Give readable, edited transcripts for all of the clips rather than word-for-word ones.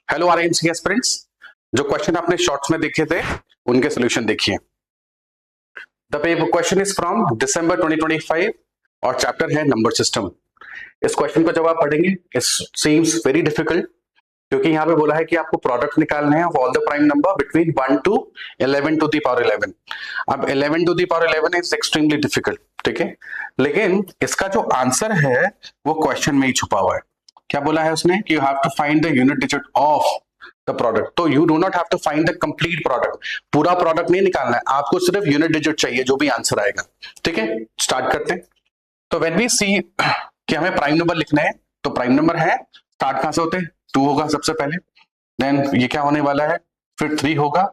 Hello RMC aspirants, जो question आपने shorts में देखे थे उनके सोल्यूशन देखिए। The paper question is from December 2025 और चैप्टर है नंबर सिस्टम। इस क्वेश्चन को जब आप पढ़ेंगे इट सीम्स वेरी डिफिकल्ट, क्योंकि यहाँ पे बोला है कि आपको प्रोडक्ट निकालने हैं of all the prime number between 1 to 11 to the power 11। अब 11 to the power 11 is extremely difficult, ठीक है, लेकिन इसका जो आंसर है वो क्वेश्चन में ही छुपा हुआ है। क्या बोला है उसने कि you have to find the unit digit of the product. तो you do not have to find the complete product, पूरा प्रोडक्ट नहीं निकालना है आपको, सिर्फ यूनिट डिजिट चाहिए जो भी आंसर आएगा। ठीक है, स्टार्ट करते हैं। तो व्हेन वी सी कि हमें प्राइम नंबर लिखने हैं, तो प्राइम नंबर है, स्टार्ट कहां से होते हैं, 2 होगा सबसे पहले, देन ये क्या होने वाला है, फिर 3 होगा,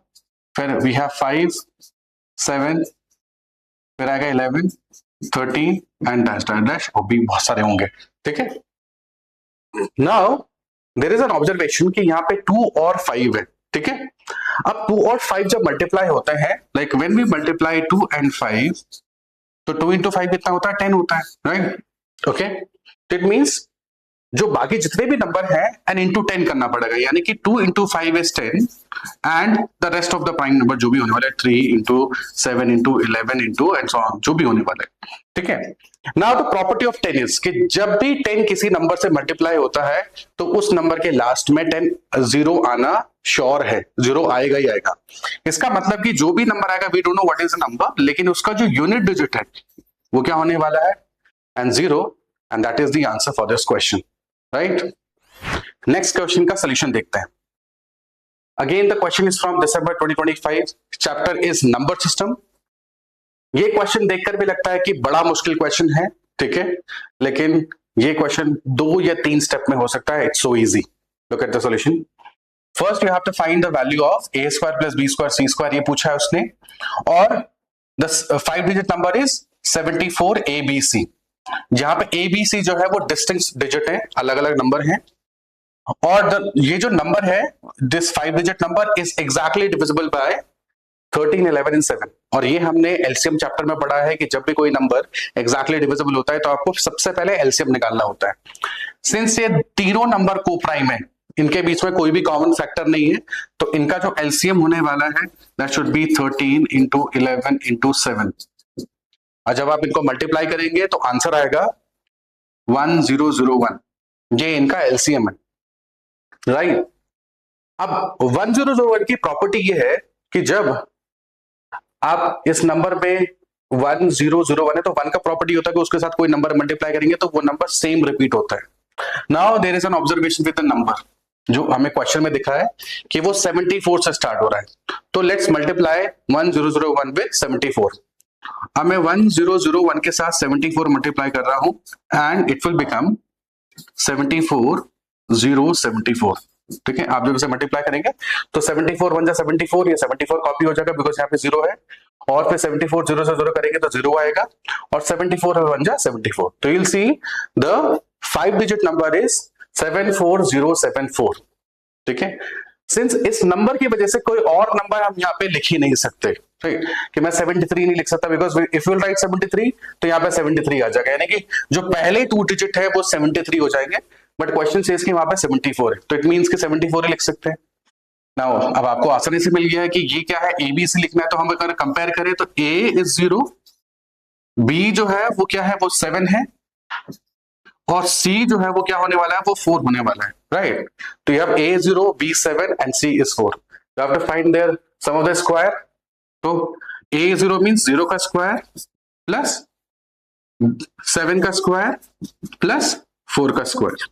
फिर वी हैव 5 7, फिर आएगा 11 13 एंड डैश डैश डैश, और भी बहुत सारे होंगे। ठीक है, now there is an observation कि यहाँ पे 2 और 5 है। ठीक है, अब 2 और 5 जब मल्टीप्लाई होते हैं, like when we multiply 2 and 5, तो 2 into 5 कितना होता है, 10 होता है, राइट। ओके, तो इट मींस जो बाकी जितने भी नंबर है एंड इंटू 10 करना पड़ेगा, यानी कि 2 into 5 is 10 and the rest of the prime number जो भी होने वाला है 3 into 7 into 11 into and so on, जो भी होने वाला है। ठीक है, now the property of 10 is कि जब भी 10 किसी नंबर से मल्टीप्लाई होता है तो उस नंबर के लास्ट में 10 0 आना श्योर है, 0 आएगा ही आएगा। इसका मतलब कि जो भी नंबर आएगा we don't know what is the number, लेकिन उसका जो यूनिट डिजिट है वो क्या होने वाला है, and 0, and that is the answer for this question, right. Next question का सोल्यूशन देखते हैं। Again the question is from December 2025, chapter is number system. ये क्वेश्चन देखकर भी लगता है कि बड़ा मुश्किल क्वेश्चन है, ठीक है, लेकिन ये क्वेश्चन 2 या 3 स्टेप में हो सकता है। It's so easy, look at the solution. First you have to find the value of a square plus b square c square, ये पूछा है उसने, और the 5 digit number is 74 abc, जहां पे abc जो है वो डिस्टिंक्ट डिजिट है, अलग अलग नंबर हैं, और ये जो नंबर है this 5 digit number is exactly divisible by 13 11 and 7। और ये हमने एलसीएम चैप्टर में पढ़ा है कि जब भी कोई नंबर एग्जैक्टली डिविजिबल होता है तो आपको सबसे पहले एलसीएम निकालना होता है। सिंस ये तीनों नंबर को प्राइम है, इनके बीच में कोई भी कॉमन फैक्टर नहीं है, तो इनका जो एलसीएम होने वाला है that should be 13 into 11 into 7। और जब आप इनको मल्टीप्लाई करेंगे तो आंसर आएगा 1001, ये इनका एलसीएम है, राइट। अब 1001 की प्रॉपर्टी ये है कि जब आप इस नंबर पे 1001 है तो 1 का प्रॉपर्टी होता है कि उसके साथ कोई नंबर मल्टीप्लाई करेंगे तो वो नंबर सेम रिपीट होता है। Now there is an observation with the number, जो हमें क्वेश्चन में दिखा है कि वो 74 से स्टार्ट हो रहा है, तो लेट्स मल्टीप्लाई 1001 विद 74। अब मैं 1001 के साथ 74 मल्टीप्लाई कर रहा हूं एंड इट विल बिकम 74074। ठीक है, आप जब इसे मल्टीप्लाई करेंगे तो 74 1 जा 74, ये 74 कॉपी हो जाएगा बिकॉज यहाँ पे 0 है, और फिर 74 0 से 0 करेंगे तो 0 आएगा, और 74 1 जा 74, तो you'll see the 5 digit number is 74074। ठीक है, सिंस इस नंबर की वजह से कोई और नंबर हम यहाँ पे लिख ही नहीं सकते, ठीक, कि मैं 73 नहीं लिख सकता बिकॉज इफ यू राइट 73 तो यहाँ पे 73 आ जाएगा, यानी कि जो पहले 2 डिजिट है वो 73 हो जाएंगे, बट क्वेश्चन सेज कि वहां पे 74 है, तो इट मींस कि 74 ही लिख सकते हैं। नाउ अब आपको आसानी से मिल गया है कि ये क्या है, ABC लिखना है, तो हम अगर कंपेयर करें तो A इज 0, B जो है वो क्या है, वो 7 है, और C जो है वो क्या होने वाला है, वो 4 होने वाला है, राइट। तो you have A 0, B 7 and C is 4। You have to find their sum of the square। तो A 0 means 0 का स्क्वायर प्लस 7 का स्क्वायर प्लस 4 का स्क्वायर,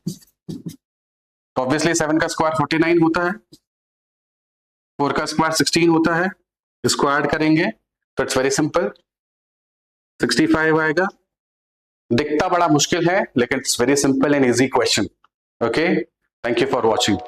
तो ऑब्वियसली 7 का स्क्वायर 49 होता है, 4 का स्क्वायर 16 होता है, स्क्वायर करेंगे तो इट्स वेरी सिंपल 65 आएगा। दिखता बड़ा मुश्किल है लेकिन it's very simple and easy question. Okay, thank you for watching.